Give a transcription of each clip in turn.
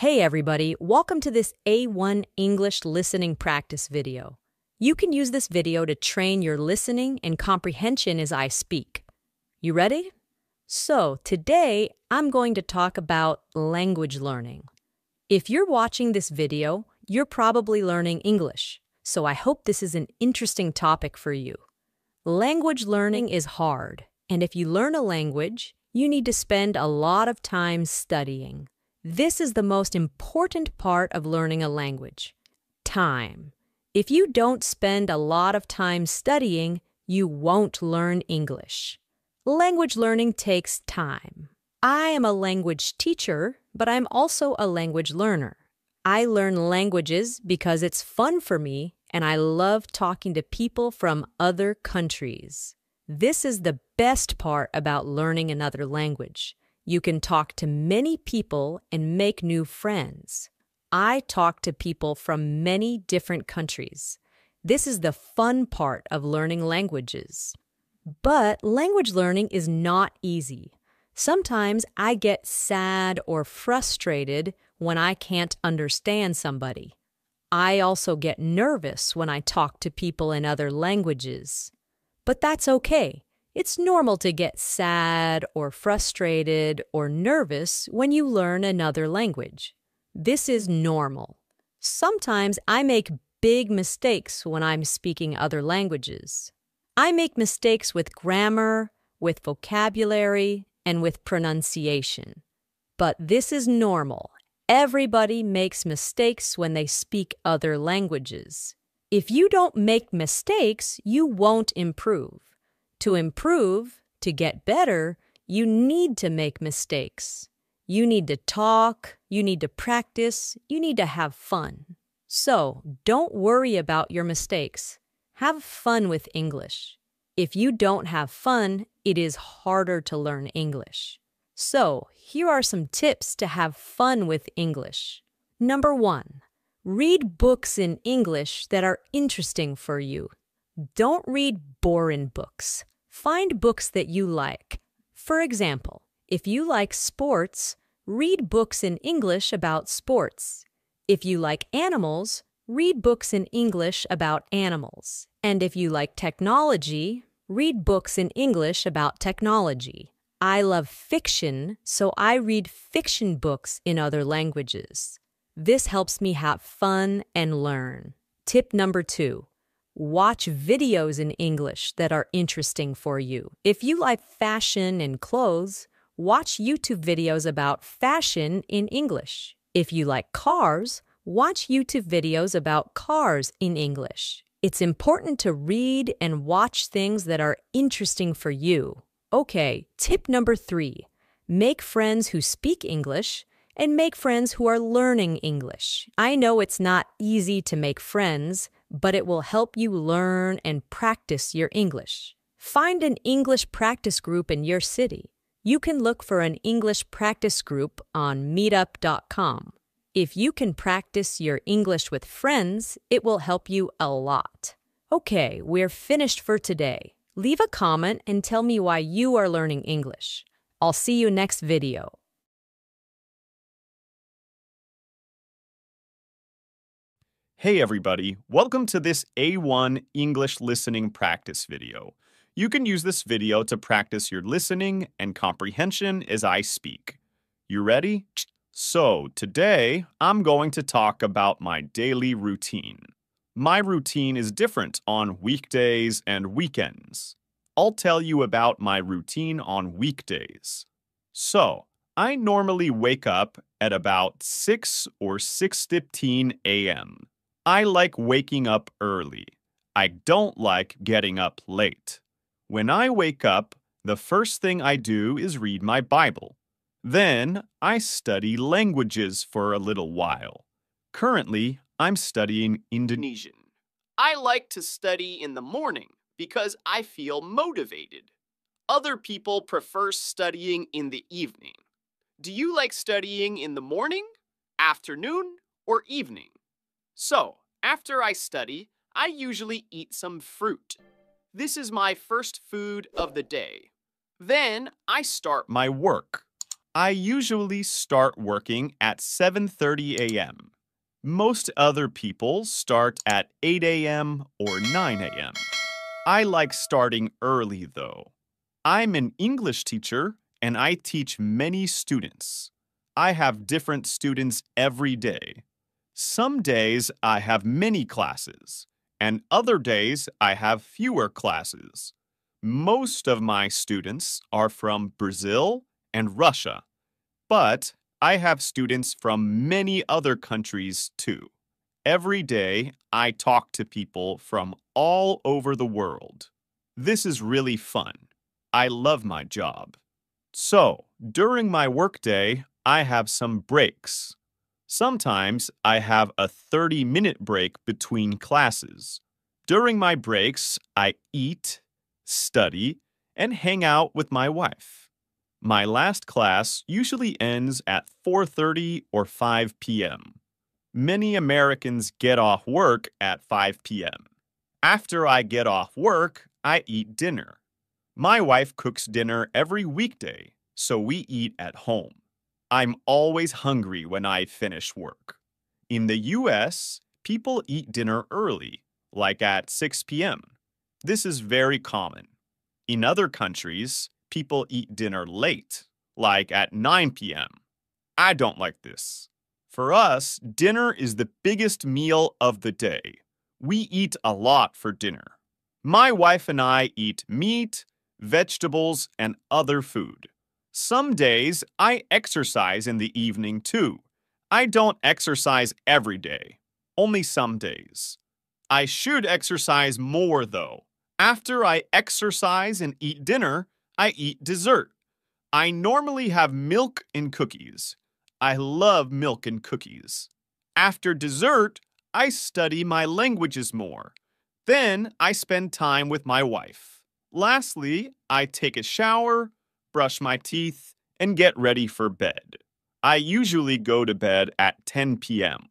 Hey everybody, welcome to this A1 English listening practice video. You can use this video to train your listening and comprehension as I speak. You ready? So today I'm going to talk about language learning. If you're watching this video, you're probably learning English, so I hope this is an interesting topic for you. Language learning is hard, and if you learn a language, you need to spend a lot of time studying. This is the most important part of learning a language. Time. If you don't spend a lot of time studying, you won't learn English. Language learning takes time. I am a language teacher, but I'm also a language learner. I learn languages because it's fun for me, and I love talking to people from other countries. This is the best part about learning another language. You can talk to many people and make new friends. I talk to people from many different countries. This is the fun part of learning languages. But language learning is not easy. Sometimes I get sad or frustrated when I can't understand somebody. I also get nervous when I talk to people in other languages. But that's okay. It's normal to get sad or frustrated or nervous when you learn another language. This is normal. Sometimes I make big mistakes when I'm speaking other languages. I make mistakes with grammar, with vocabulary, and with pronunciation. But this is normal. Everybody makes mistakes when they speak other languages. If you don't make mistakes, you won't improve. To improve, to get better, you need to make mistakes. You need to talk, you need to practice, you need to have fun. So, don't worry about your mistakes. Have fun with English. If you don't have fun, it is harder to learn English. So, here are some tips to have fun with English. Number 1, read books in English that are interesting for you. Don't read boring books. Find books that you like. For example, if you like sports, read books in English about sports. If you like animals, read books in English about animals. And if you like technology, read books in English about technology. I love fiction, so I read fiction books in other languages. This helps me have fun and learn. Tip number 2. Watch videos in English that are interesting for you. If you like fashion and clothes, watch YouTube videos about fashion in English. If you like cars, watch YouTube videos about cars in English. It's important to read and watch things that are interesting for you. Okay, tip number 3. Make friends who speak English and make friends who are learning English. I know it's not easy to make friends, but it will help you learn and practice your English. Find an English practice group in your city. You can look for an English practice group on meetup.com. If you can practice your English with friends, it will help you a lot. Okay, we're finished for today. Leave a comment and tell me why you are learning English. I'll see you next video. Hey everybody, welcome to this A1 English listening practice video. You can use this video to practice your listening and comprehension as I speak. You ready? So today, I'm going to talk about my daily routine. My routine is different on weekdays and weekends. I'll tell you about my routine on weekdays. So, I normally wake up at about 6 or 6:15 a.m. I like waking up early. I don't like getting up late. When I wake up, the first thing I do is read my Bible. Then I study languages for a little while. Currently, I'm studying Indonesian. I like to study in the morning because I feel motivated. Other people prefer studying in the evening. Do you like studying in the morning, afternoon, or evening? So, after I study, I usually eat some fruit. This is my first food of the day. Then I start my work. I usually start working at 7:30 a.m. Most other people start at 8 a.m. or 9 a.m. I like starting early, though. I'm an English teacher, and I teach many students. I have different students every day. Some days I have many classes, and other days I have fewer classes. Most of my students are from Brazil and Russia, but I have students from many other countries too. Every day, I talk to people from all over the world. This is really fun. I love my job. So, during my workday, I have some breaks. Sometimes I have a 30-minute break between classes. During my breaks, I eat, study, and hang out with my wife. My last class usually ends at 4:30 or 5 p.m. Many Americans get off work at 5 p.m. After I get off work, I eat dinner. My wife cooks dinner every weekday, so we eat at home. I'm always hungry when I finish work. In the U.S., people eat dinner early, like at 6 p.m. This is very common. In other countries, people eat dinner late, like at 9 p.m. I don't like this. For us, dinner is the biggest meal of the day. We eat a lot for dinner. My wife and I eat meat, vegetables, and other food. Some days, I exercise in the evening too. I don't exercise every day, only some days. I should exercise more though. After I exercise and eat dinner, I eat dessert. I normally have milk and cookies. I love milk and cookies. After dessert, I study my languages more. Then I spend time with my wife. Lastly, I take a shower, brush my teeth, and get ready for bed. I usually go to bed at 10 p.m.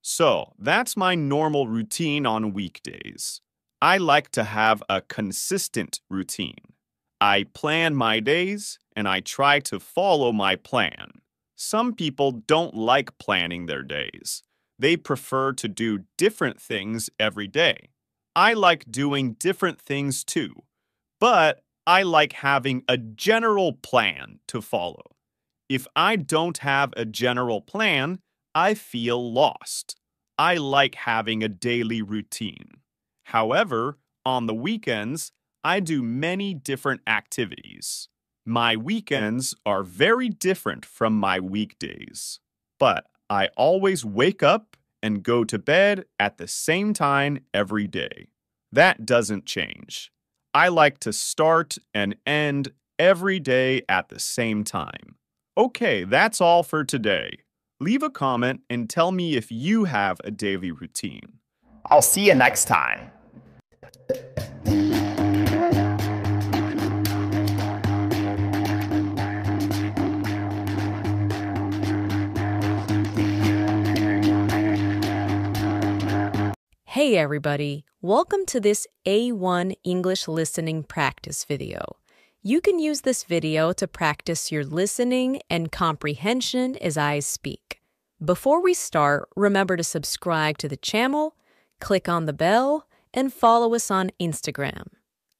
So, that's my normal routine on weekdays. I like to have a consistent routine. I plan my days, and I try to follow my plan. Some people don't like planning their days. They prefer to do different things every day. I like doing different things too, but I like having a general plan to follow. If I don't have a general plan, I feel lost. I like having a daily routine. However, on the weekends, I do many different activities. My weekends are very different from my weekdays, but I always wake up and go to bed at the same time every day. That doesn't change. I like to start and end every day at the same time. Okay, that's all for today. Leave a comment and tell me if you have a daily routine. I'll see you next time. Hey everybody, welcome to this A1 English listening practice video. You can use this video to practice your listening and comprehension as I speak. Before we start, remember to subscribe to the channel, click on the bell, and follow us on Instagram.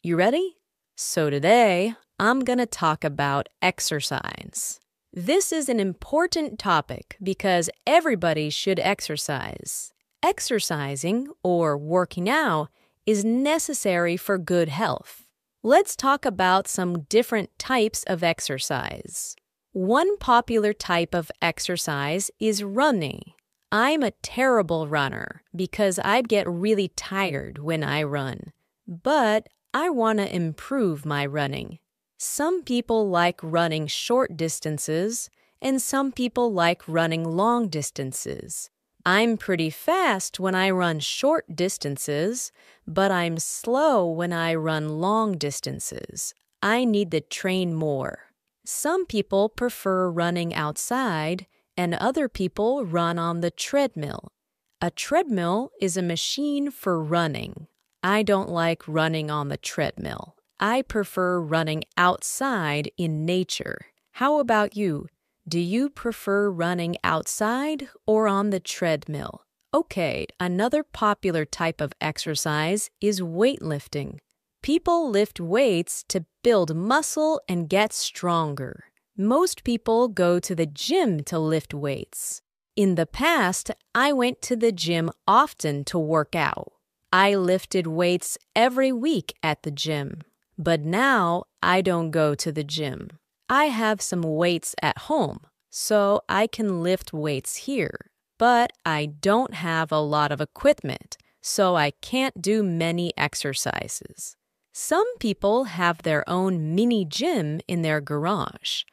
You ready? So today, I'm going to talk about exercise. This is an important topic because everybody should exercise. Exercising, or working out, is necessary for good health. Let's talk about some different types of exercise. One popular type of exercise is running. I'm a terrible runner because I get really tired when I run. But I want to improve my running. Some people like running short distances, and some people like running long distances. I'm pretty fast when I run short distances, but I'm slow when I run long distances. I need to train more. Some people prefer running outside, and other people run on the treadmill. A treadmill is a machine for running. I don't like running on the treadmill. I prefer running outside in nature. How about you? Do you prefer running outside or on the treadmill? Okay, another popular type of exercise is weightlifting. People lift weights to build muscle and get stronger. Most people go to the gym to lift weights. In the past, I went to the gym often to work out. I lifted weights every week at the gym. But now I don't go to the gym. I have some weights at home, so I can lift weights here. But I don't have a lot of equipment, so I can't do many exercises. Some people have their own mini gym in their garage.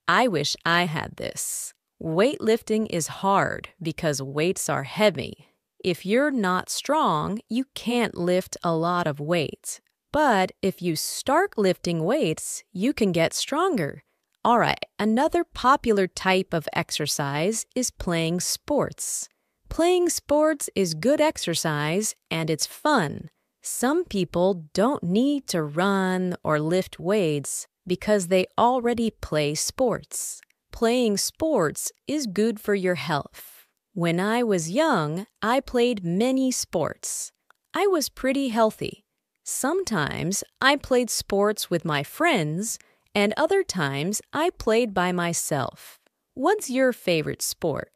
I wish I had this. Weightlifting is hard because weights are heavy. If you're not strong, you can't lift a lot of weight. But if you start lifting weights, you can get stronger. All right, another popular type of exercise is playing sports. Playing sports is good exercise and it's fun. Some people don't need to run or lift weights because they already play sports. Playing sports is good for your health. When I was young, I played many sports. I was pretty healthy. Sometimes I played sports with my friends, and other times I played by myself. What's your favorite sport?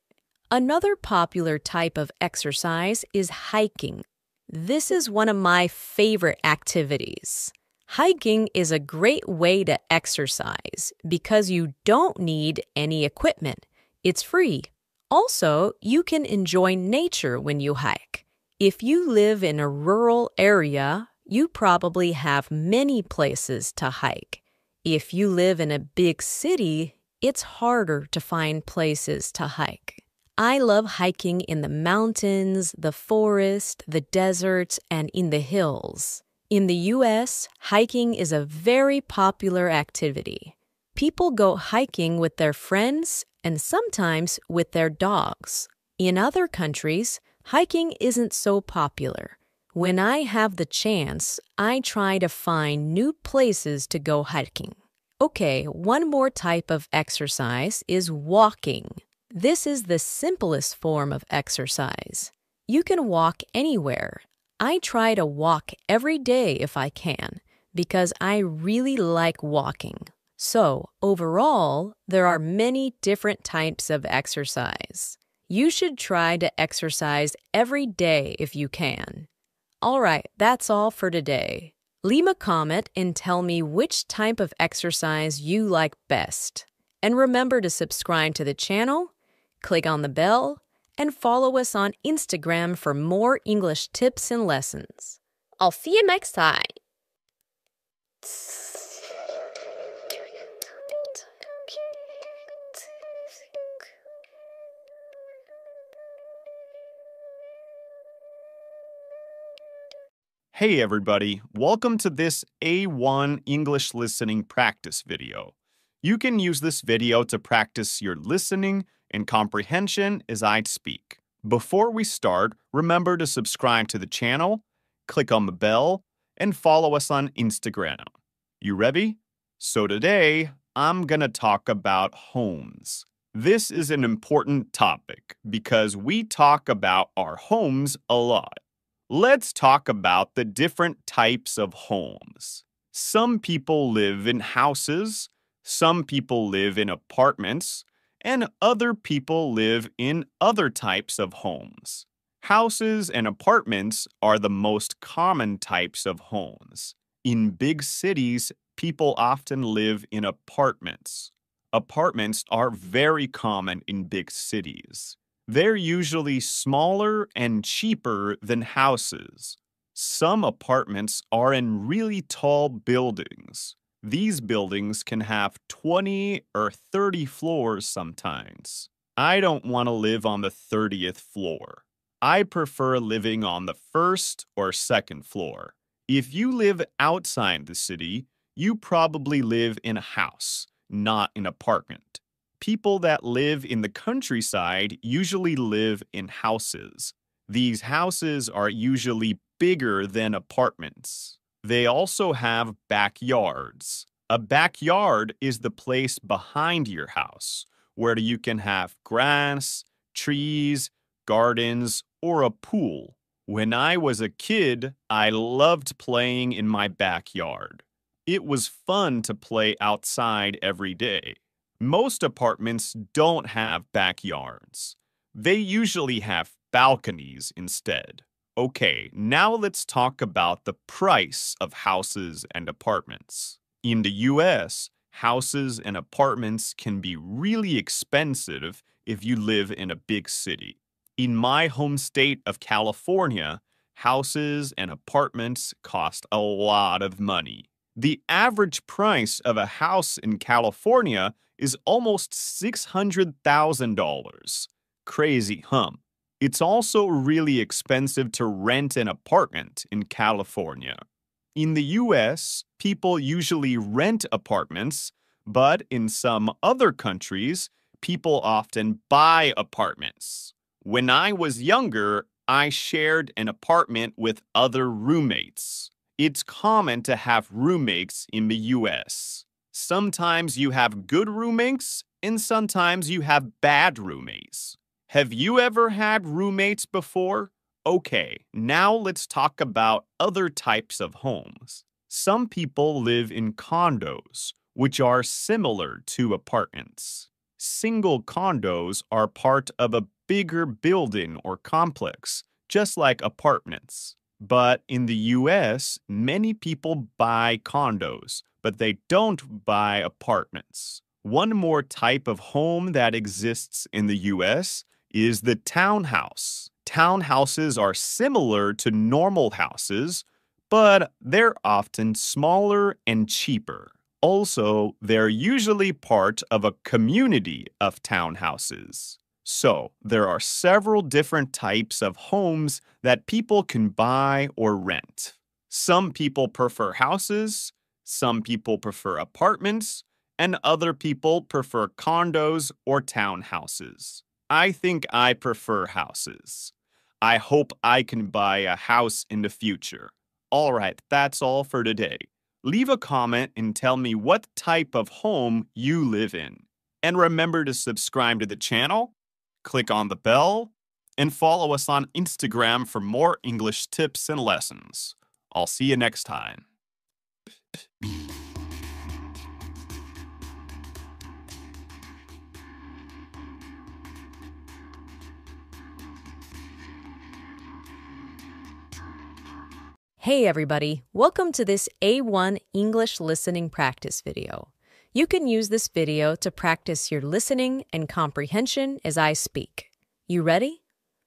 Another popular type of exercise is hiking. This is one of my favorite activities. Hiking is a great way to exercise because you don't need any equipment. It's free. Also, you can enjoy nature when you hike. If you live in a rural area, you probably have many places to hike. If you live in a big city, it's harder to find places to hike. I love hiking in the mountains, the forest, the desert, and in the hills. In the U.S., hiking is a very popular activity. People go hiking with their friends and sometimes with their dogs. In other countries, hiking isn't so popular. When I have the chance, I try to find new places to go hiking. Okay, one more type of exercise is walking. This is the simplest form of exercise. You can walk anywhere. I try to walk every day if I can, because I really like walking. So, overall, there are many different types of exercise. You should try to exercise every day if you can. All right, that's all for today. Leave a comment and tell me which type of exercise you like best. And remember to subscribe to the channel, click on the bell, and follow us on Instagram for more English tips and lessons. I'll see you next time. Hey everybody, welcome to this A1 English listening practice video. You can use this video to practice your listening and comprehension as I speak. Before we start, remember to subscribe to the channel, click on the bell, and follow us on Instagram. You ready? So today, I'm gonna talk about homes. This is an important topic because we talk about our homes a lot. Let's talk about the different types of homes. Some people live in houses, some people live in apartments, and other people live in other types of homes. Houses and apartments are the most common types of homes. In big cities, people often live in apartments. Apartments are very common in big cities. They're usually smaller and cheaper than houses. Some apartments are in really tall buildings. These buildings can have 20 or 30 floors sometimes. I don't want to live on the 30th floor. I prefer living on the first or second floor. If you live outside the city, you probably live in a house, not an apartment. People that live in the countryside usually live in houses. These houses are usually bigger than apartments. They also have backyards. A backyard is the place behind your house, where you can have grass, trees, gardens, or a pool. When I was a kid, I loved playing in my backyard. It was fun to play outside every day. Most apartments don't have backyards. They usually have balconies instead. Okay, now let's talk about the price of houses and apartments. In the US, houses and apartments can be really expensive if you live in a big city. In my home state of California, houses and apartments cost a lot of money. The average price of a house in California is almost $600,000. Crazy, huh? It's also really expensive to rent an apartment in California. In the US, people usually rent apartments, but in some other countries, people often buy apartments. When I was younger, I shared an apartment with other roommates. It's common to have roommates in the US. Sometimes you have good roommates, and sometimes you have bad roommates. Have you ever had roommates before? Okay, now let's talk about other types of homes. Some people live in condos, which are similar to apartments. Single condos are part of a bigger building or complex, just like apartments. But in the US, many people buy condos, but they don't buy apartments. One more type of home that exists in the US is the townhouse. Townhouses are similar to normal houses, but they're often smaller and cheaper. Also, they're usually part of a community of townhouses. So, there are several different types of homes that people can buy or rent. Some people prefer houses, some people prefer apartments, and other people prefer condos or townhouses. I think I prefer houses. I hope I can buy a house in the future. All right, that's all for today. Leave a comment and tell me what type of home you live in. And remember to subscribe to the channel, click on the bell, and follow us on Instagram for more English tips and lessons. I'll see you next time. Hey everybody, welcome to this A1 English listening practice video. You can use this video to practice your listening and comprehension as I speak. You ready?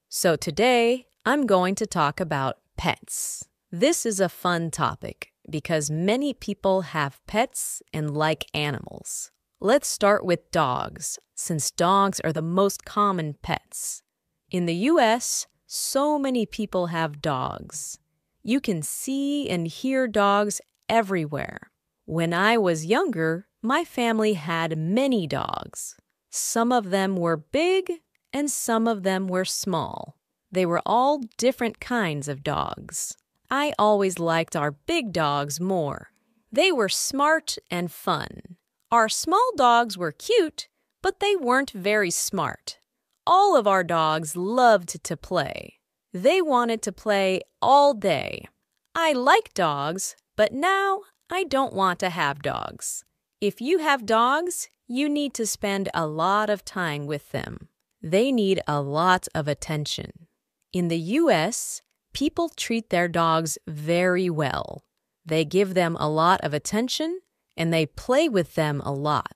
So today, I'm going to talk about pets. This is a fun topic because many people have pets and like animals. Let's start with dogs, since dogs are the most common pets. In the US, so many people have dogs. You can see and hear dogs everywhere. When I was younger, my family had many dogs. Some of them were big and some of them were small. They were all different kinds of dogs. I always liked our big dogs more. They were smart and fun. Our small dogs were cute, but they weren't very smart. All of our dogs loved to play. They wanted to play all day. I like dogs, but now I don't want to have dogs. If you have dogs, you need to spend a lot of time with them. They need a lot of attention. In the US, people treat their dogs very well. They give them a lot of attention and they play with them a lot.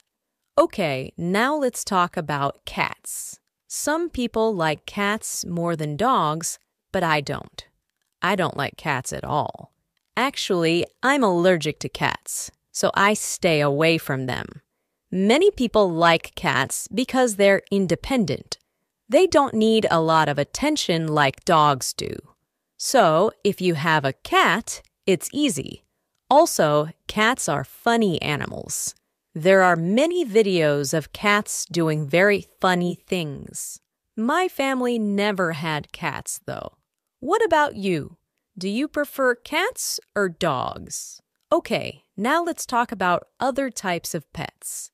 Okay, now let's talk about cats. Some people like cats more than dogs, but I don't. I don't like cats at all. Actually, I'm allergic to cats, so I stay away from them. Many people like cats because they're independent. They don't need a lot of attention like dogs do. So, if you have a cat, it's easy. Also, cats are funny animals. There are many videos of cats doing very funny things. My family never had cats, though. What about you? Do you prefer cats or dogs? Okay, now let's talk about other types of pets.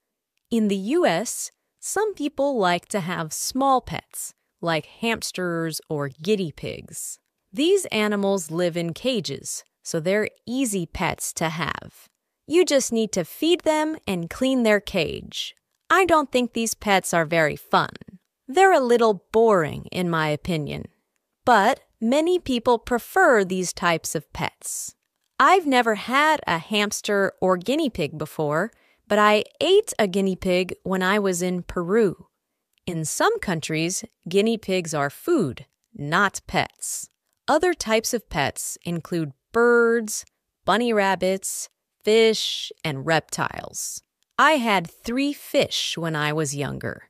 In the US, Some people like to have small pets, like hamsters or guinea pigs. These animals live in cages, so they're easy pets to have. You just need to feed them and clean their cage. I don't think these pets are very fun. They're a little boring, in my opinion. But many people prefer these types of pets. I've never had a hamster or guinea pig before, but I ate a guinea pig when I was in Peru. In some countries, guinea pigs are food, not pets. Other types of pets include birds, bunny rabbits, fish, and reptiles. I had 3 fish when I was younger.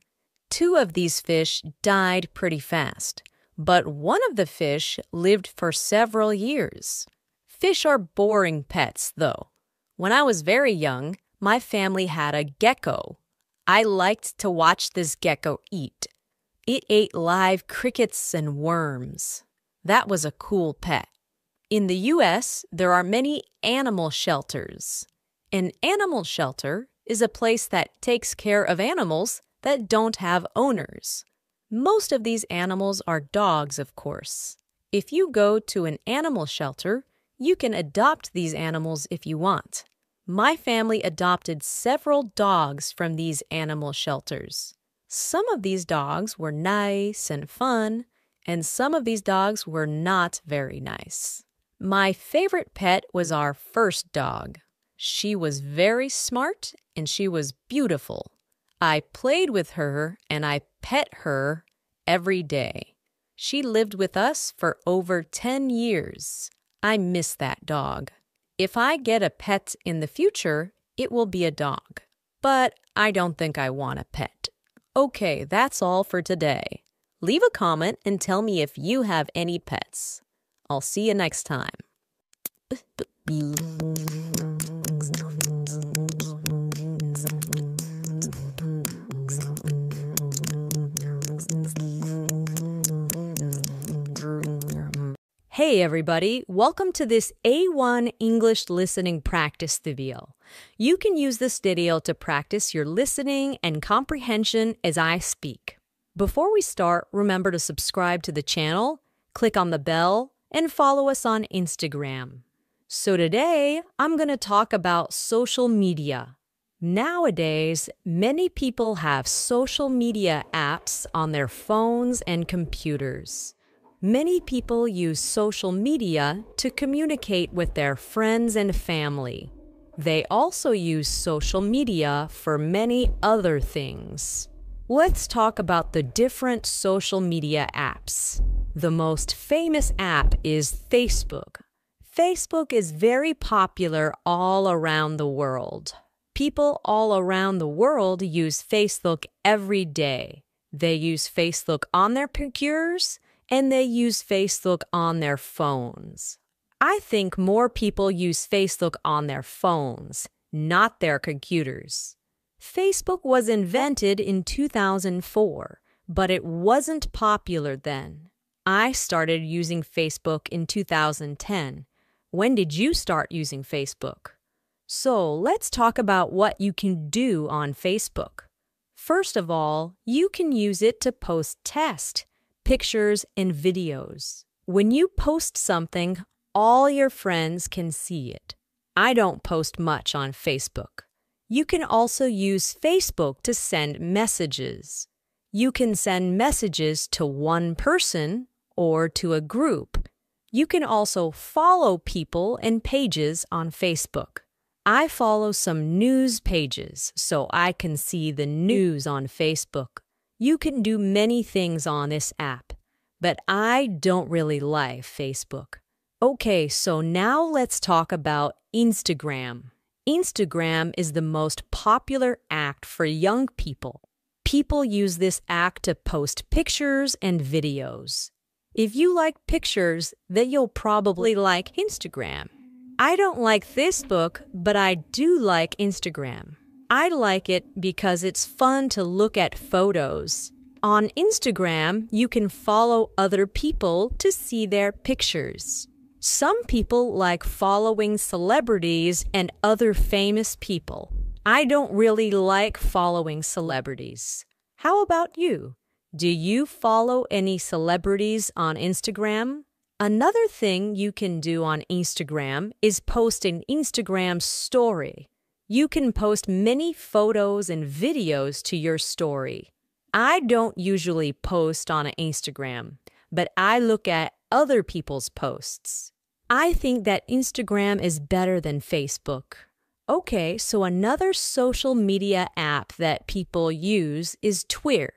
2 of these fish died pretty fast, but one of the fish lived for several years. Fish are boring pets, though. When I was very young, my family had a gecko. I liked to watch this gecko eat. It ate live crickets and worms. That was a cool pet. In the U.S., there are many animal shelters. An animal shelter is a place that takes care of animals that don't have owners. Most of these animals are dogs, of course. If you go to an animal shelter, you can adopt these animals if you want. My family adopted several dogs from these animal shelters. Some of these dogs were nice and fun, and some of these dogs were not very nice. My favorite pet was our first dog. She was very smart and she was beautiful. I played with her and I pet her every day. She lived with us for over 10 years. I miss that dog. If I get a pet in the future, it will be a dog. But I don't think I want a pet. Okay, that's all for today. Leave a comment and tell me if you have any pets. I'll see you next time. Hey everybody, welcome to this A1 English listening practice video. You can use this video to practice your listening and comprehension as I speak. Before we start, remember to subscribe to the channel, click on the bell, and follow us on Instagram. So today, I'm going to talk about social media. Nowadays, many people have social media apps on their phones and computers. Many people use social media to communicate with their friends and family. They also use social media for many other things. Let's talk about the different social media apps. The most famous app is Facebook. Facebook is very popular all around the world. People all around the world use Facebook every day. They use Facebook on their computers, and they use Facebook on their phones. I think more people use Facebook on their phones, not their computers. Facebook was invented in 2004, but it wasn't popular then. I started using Facebook in 2010. When did you start using Facebook? So let's talk about what you can do on Facebook. First of all, you can use it to post text, pictures, and videos. When you post something, all your friends can see it. I don't post much on Facebook. You can also use Facebook to send messages. You can send messages to one person or to a group. You can also follow people and pages on Facebook. I follow some news pages so I can see the news on Facebook. You can do many things on this app, but I don't really like Facebook. Okay, so now let's talk about Instagram. Instagram is the most popular app for young people. People use this app to post pictures and videos. If you like pictures, then you'll probably like Instagram. I don't like Facebook, but I do like Instagram. I like it because it's fun to look at photos. On Instagram, you can follow other people to see their pictures. Some people like following celebrities and other famous people. I don't really like following celebrities. How about you? Do you follow any celebrities on Instagram? Another thing you can do on Instagram is post an Instagram story. You can post many photos and videos to your story. I don't usually post on Instagram, but I look at other people's posts. I think that Instagram is better than Facebook. Okay, so another social media app that people use is Twitter.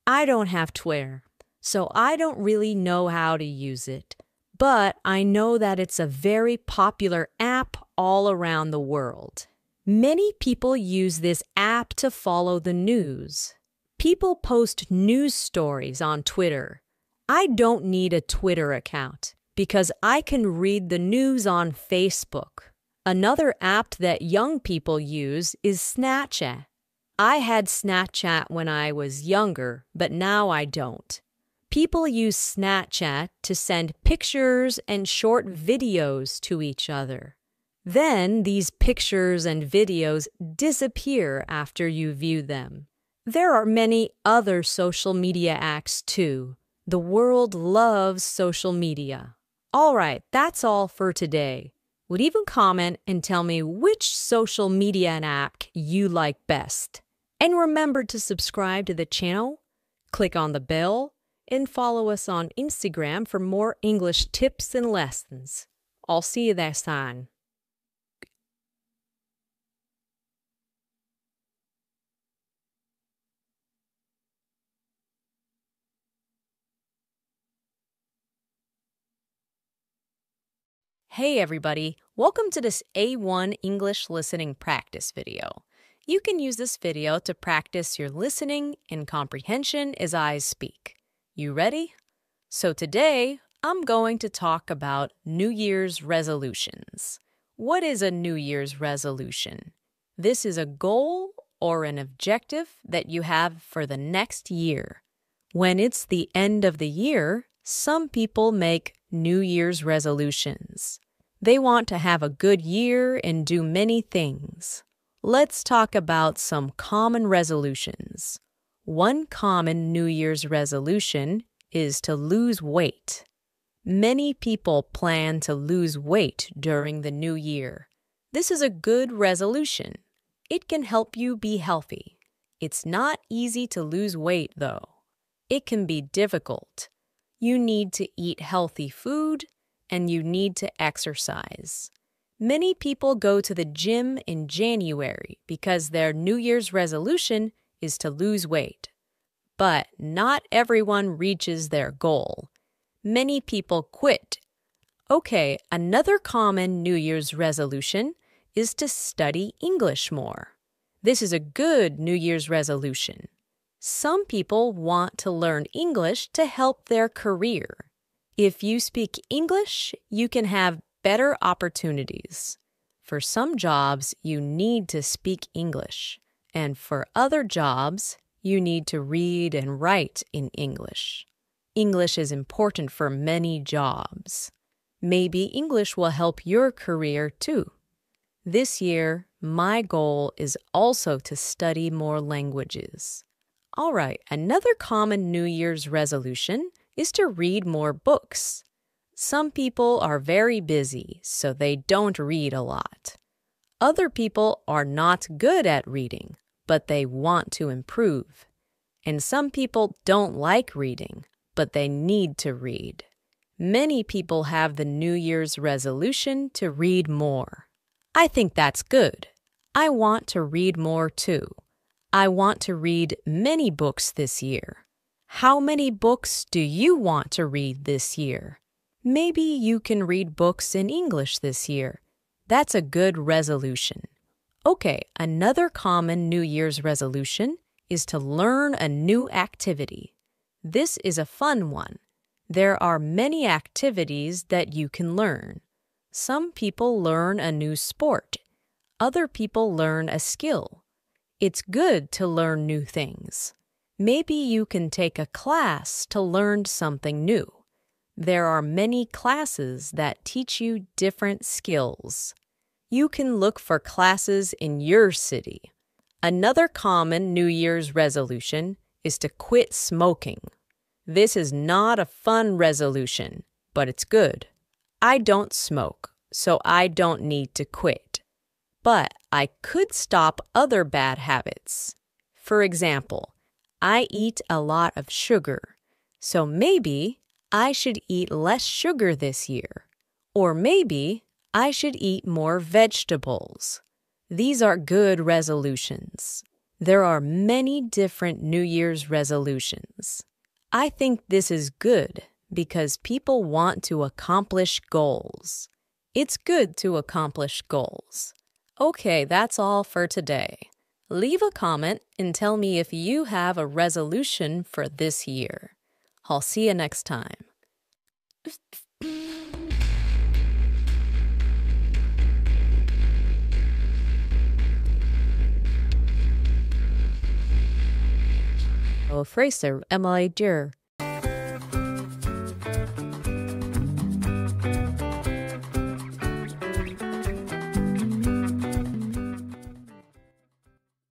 I don't have Twitter, so I don't really know how to use it. But I know that it's a very popular app all around the world. Many people use this app to follow the news. People post news stories on Twitter. I don't need a Twitter account because I can read the news on Facebook. Another app that young people use is Snapchat. I had Snapchat when I was younger, but now I don't. People use Snapchat to send pictures and short videos to each other. Then these pictures and videos disappear after you view them. There are many other social media apps too. The world loves social media. All right, that's all for today. Leave a comment and tell me which social media app you like best. And remember to subscribe to the channel, click on the bell, and follow us on Instagram for more English tips and lessons. I'll see you next time. Hey everybody, welcome to this A1 English listening practice video. You can use this video to practice your listening and comprehension as I speak. You ready? So today, I'm going to talk about New Year's resolutions. What is a New Year's resolution? This is a goal or an objective that you have for the next year. When it's the end of the year, some people make New Year's resolutions. They want to have a good year and do many things. Let's talk about some common resolutions. One common New Year's resolution is to lose weight. Many people plan to lose weight during the new year. This is a good resolution. It can help you be healthy. It's not easy to lose weight, though. It can be difficult. You need to eat healthy food, and you need to exercise. Many people go to the gym in January because their New Year's resolution is to lose weight. But not everyone reaches their goal. Many people quit. Okay, another common New Year's resolution is to study English more. This is a good New Year's resolution. Some people want to learn English to help their career. If you speak English, you can have better opportunities. For some jobs, you need to speak English, and for other jobs, you need to read and write in English. English is important for many jobs. Maybe English will help your career too. This year, my goal is also to study more languages. All right, another common New Year's resolution is to read more books. Some people are very busy, so they don't read a lot. Other people are not good at reading, but they want to improve. And some people don't like reading, but they need to read. Many people have the New Year's resolution to read more. I think that's good. I want to read more too. I want to read many books this year. How many books do you want to read this year? Maybe you can read books in English this year. That's a good resolution. Okay, another common New Year's resolution is to learn a new activity. This is a fun one. There are many activities that you can learn. Some people learn a new sport. Other people learn a skill. It's good to learn new things. Maybe you can take a class to learn something new. There are many classes that teach you different skills. You can look for classes in your city. Another common New Year's resolution is to quit smoking. This is not a fun resolution, but it's good. I don't smoke, so I don't need to quit. But I could stop other bad habits. For example, I eat a lot of sugar, so maybe I should eat less sugar this year. Or maybe I should eat more vegetables. These are good resolutions. There are many different New Year's resolutions. I think this is good because people want to accomplish goals. It's good to accomplish goals. Okay, that's all for today. Leave a comment and tell me if you have a resolution for this year. I'll see you next time. Fraser, am I dear?